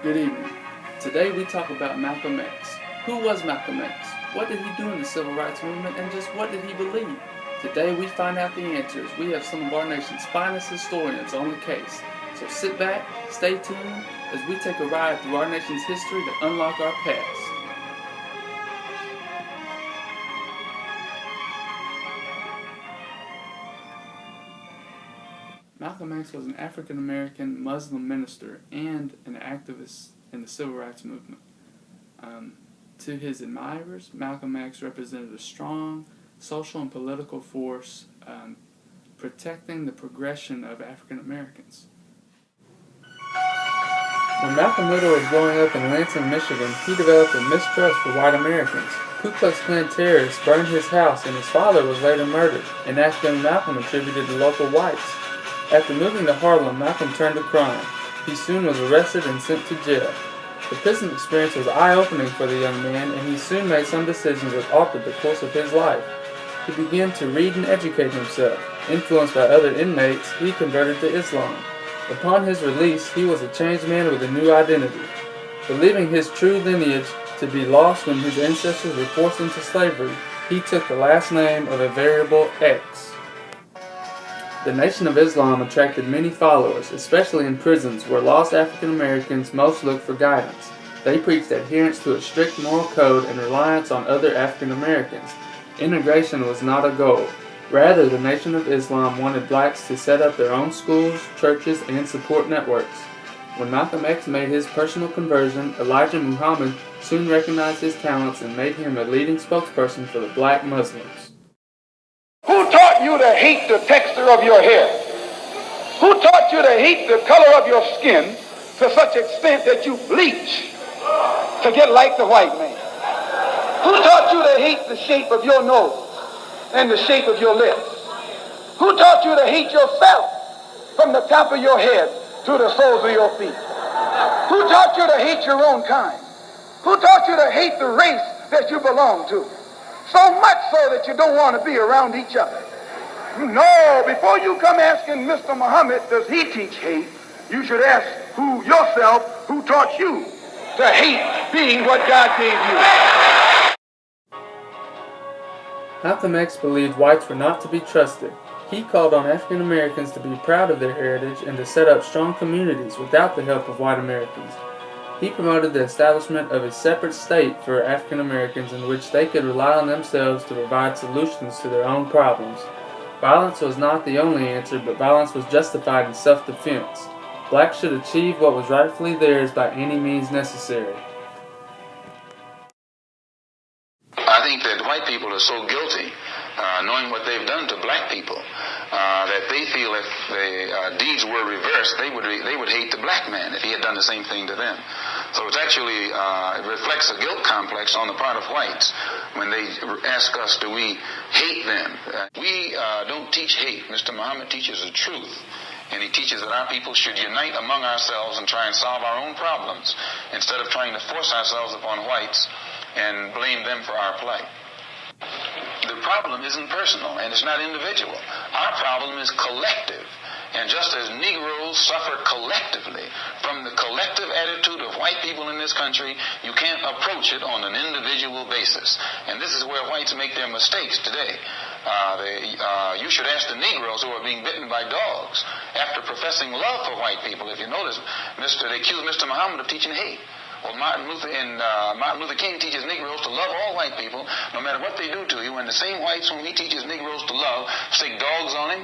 Good evening. Today we talk about Malcolm X. Who was Malcolm X? What did he do in the Civil Rights Movement, and just what did he believe? Today we find out the answers. We have some of our nation's finest historians on the case. So sit back, stay tuned, as we take a ride through our nation's history to unlock our past. Malcolm X was an African-American Muslim minister and an activist in the Civil Rights Movement. To his admirers, Malcolm X represented a strong social and political force protecting the progression of African Americans. When Malcolm Little was growing up in Lansing, Michigan, he developed a mistrust for white Americans. Ku Klux Klan terrorists burned his house and his father was later murdered, an act young Malcolm attributed to local whites. After moving to Harlem, Malcolm turned to crime. He soon was arrested and sent to jail. The prison experience was eye-opening for the young man, and he soon made some decisions that altered the course of his life. He began to read and educate himself. Influenced by other inmates, he converted to Islam. Upon his release, he was a changed man with a new identity. Believing his true lineage to be lost when his ancestors were forced into slavery, he took the last name of a variable X. The Nation of Islam attracted many followers, especially in prisons where lost African Americans most looked for guidance. They preached adherence to a strict moral code and reliance on other African Americans. Integration was not a goal. Rather, the Nation of Islam wanted blacks to set up their own schools, churches, and support networks. When Malcolm X made his personal conversion, Elijah Muhammad soon recognized his talents and made him a leading spokesperson for the black Muslims. Who taught you to hate the texture of your hair? Who taught you to hate the color of your skin to such extent that you bleach to get like the white man? Who taught you to hate the shape of your nose and the shape of your lips? Who taught you to hate yourself from the top of your head to the soles of your feet? Who taught you to hate your own kind? Who taught you to hate the race that you belong to? So much so that you don't want to be around each other. No, before you come asking Mr. Muhammad, does he teach hate, you should ask yourself who taught you to hate being what God gave you. Malcolm X believed whites were not to be trusted. He called on African Americans to be proud of their heritage and to set up strong communities without the help of white Americans. He promoted the establishment of a separate state for African Americans in which they could rely on themselves to provide solutions to their own problems. Violence was not the only answer, but violence was justified in self-defense. Blacks should achieve what was rightfully theirs by any means necessary. I think that white people are so guilty, knowing what they've done to black people, that they feel if the deeds were reversed, they would hate the black man if he had done the same thing to them. So it's actually it reflects a guilt complex on the part of whites when they ask us, do we hate them? We don't teach hate. Mr. Muhammad teaches the truth. And he teaches that our people should unite among ourselves and try and solve our own problems instead of trying to force ourselves upon whites and blame them for our plight. The problem isn't personal and it's not individual. Our problem is collective. And just as Negroes suffer collectively from the collective attitude of white people in this country, you can't approach it on an individual basis. And this is where whites make their mistakes today. You should ask the Negroes who are being bitten by dogs after professing love for white people. If you notice, they accuse Mr. Muhammad of teaching hate. Well, Martin Luther King teaches Negroes to love all white people, no matter what they do to you. And the same whites whom he teaches Negroes to love stick dogs on him,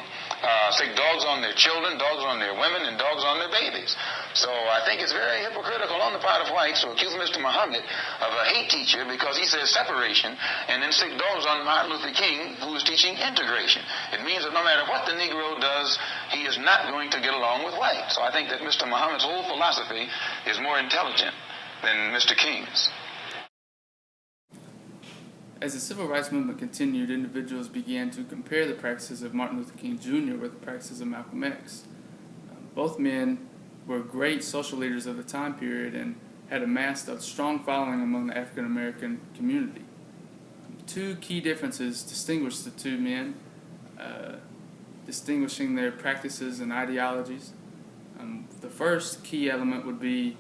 stick dogs on their children, dogs on their women, and dogs on their babies. So I think it's very hypocritical on the part of whites to accuse Mr. Muhammad of a hate teacher because he says separation, and then stick dogs on Martin Luther King, who is teaching integration. It means that no matter what the Negro does, he is not going to get along with whites. So I think that Mr. Muhammad's whole philosophy is more intelligent than Mr. King's. As the Civil Rights Movement continued, individuals began to compare the practices of Martin Luther King Jr. with the practices of Malcolm X. Both men were great social leaders of the time period and had amassed a strong following among the African American community. Two key differences distinguish the two men, distinguishing their practices and ideologies. The first key element would be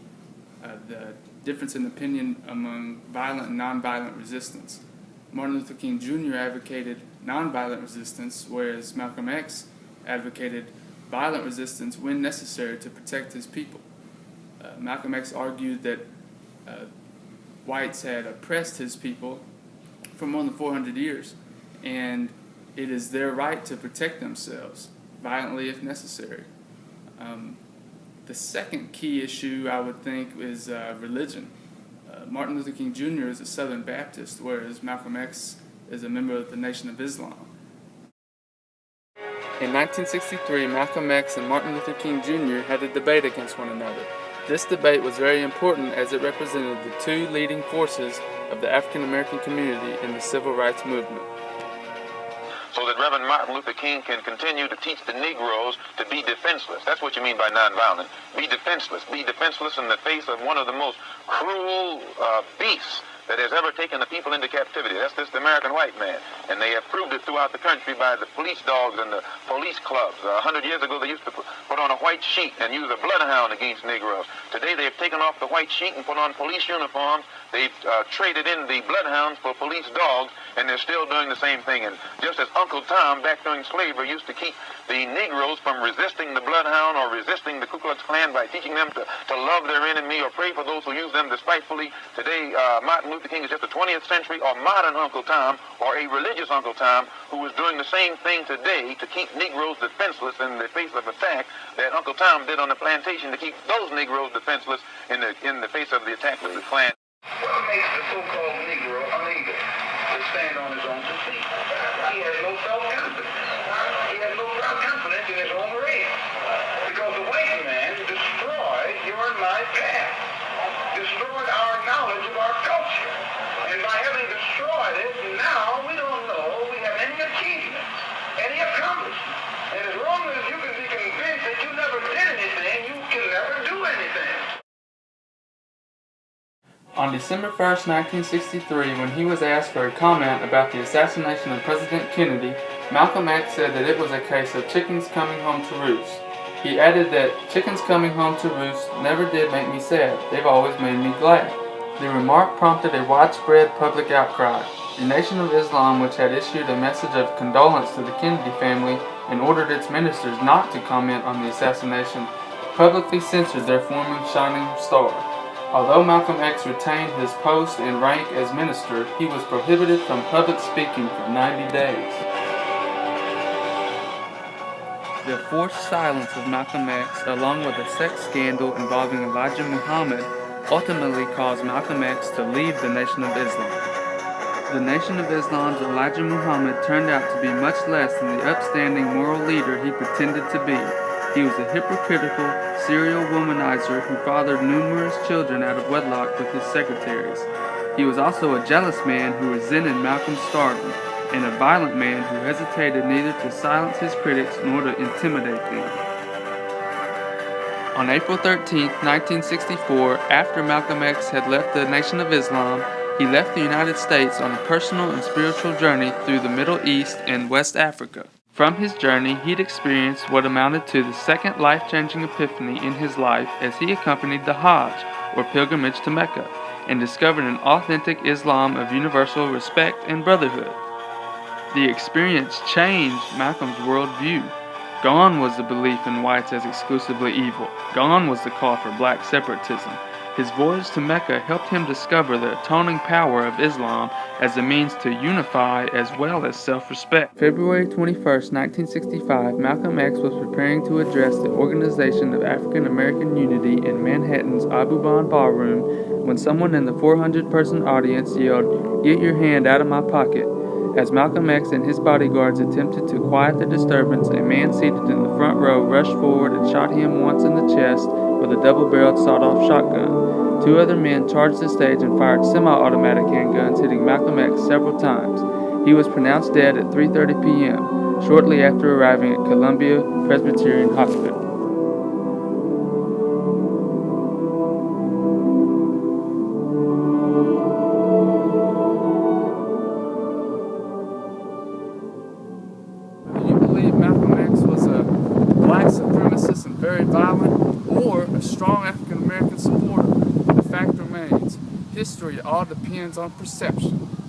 the difference in opinion among violent and nonviolent resistance. Martin Luther King Jr. advocated nonviolent resistance, whereas Malcolm X advocated violent resistance when necessary to protect his people. Malcolm X argued that whites had oppressed his people for more than 400 years, and it is their right to protect themselves, violently if necessary. The second key issue, I would think, is religion. Martin Luther King Jr. is a Southern Baptist, whereas Malcolm X is a member of the Nation of Islam. In 1963, Malcolm X and Martin Luther King Jr. had a debate against one another. This debate was very important as it represented the two leading forces of the African American community in the civil rights movement. So that Reverend Martin Luther King can continue to teach the Negroes to be defenseless. That's what you mean by nonviolent. Be defenseless. Be defenseless in the face of one of the most cruel beasts that has ever taken the people into captivity. That's this American white man. And they have proved it throughout the country by the police dogs and the police clubs. 100 years ago, they used to put on a white sheet and use a bloodhound against Negroes. Today, they have taken off the white sheet and put on police uniforms. They've traded in the bloodhounds for police dogs, and they're still doing the same thing. And just as Uncle Tom, back during slavery, used to keep the Negroes from resisting the bloodhound or resisting the Ku Klux Klan by teaching them to love their enemy or pray for those who use them despitefully, today Martin Luther King is just a 20th century or modern Uncle Tom or a religious Uncle Tom who is doing the same thing today to keep Negroes defenseless in the face of attack that Uncle Tom did on the plantation to keep those Negroes defenseless in the face of the attack of the Klan. What makes the so-called Negro unable to stand on his own two feet? He has no self-confidence. He has no self-confidence in his own race. Because the white man destroyed your and my past, destroyed our knowledge of our culture. And by having destroyed it, now we don't know we have any achievement, any accomplishment. And as long as you can be convinced that you never did anything, you can never do anything. On December 1st, 1963, when he was asked for a comment about the assassination of President Kennedy, Malcolm X said that it was a case of chickens coming home to roost. He added that chickens coming home to roost never did make me sad, they've always made me glad. The remark prompted a widespread public outcry. The Nation of Islam, which had issued a message of condolence to the Kennedy family and ordered its ministers not to comment on the assassination, publicly censored their former shining star. Although Malcolm X retained his post and rank as minister, he was prohibited from public speaking for 90 days. The forced silence of Malcolm X, along with a sex scandal involving Elijah Muhammad, ultimately caused Malcolm X to leave the Nation of Islam. The Nation of Islam's Elijah Muhammad turned out to be much less than the upstanding moral leader he pretended to be. He was a hypocritical, serial womanizer who fathered numerous children out of wedlock with his secretaries. He was also a jealous man who resented Malcolm's stardom, and a violent man who hesitated neither to silence his critics nor to intimidate them. On April 13, 1964, after Malcolm X had left the Nation of Islam, he left the United States on a personal and spiritual journey through the Middle East and West Africa. From his journey, he'd experienced what amounted to the second life-changing epiphany in his life as he accompanied the Hajj, or pilgrimage to Mecca, and discovered an authentic Islam of universal respect and brotherhood. The experience changed Malcolm's worldview. Gone was the belief in whites as exclusively evil. Gone was the call for black separatism. His voyage to Mecca helped him discover the atoning power of Islam as a means to unify as well as self-respect. February 21, 1965, Malcolm X was preparing to address the Organization of African American Unity in Manhattan's Audubon Ballroom when someone in the 400-person audience yelled, "Get your hand out of my pocket." As Malcolm X and his bodyguards attempted to quiet the disturbance, a man seated in the front row rushed forward and shot him once in the chest with a double-barreled sawed-off shotgun. Two other men charged the stage and fired semi-automatic handguns, hitting Malcolm X several times. He was pronounced dead at 3:30 p.m., shortly after arriving at Columbia Presbyterian Hospital. Do you believe Malcolm X was a black supremacist and very violent, or a strong African American supporter? History all depends on perception.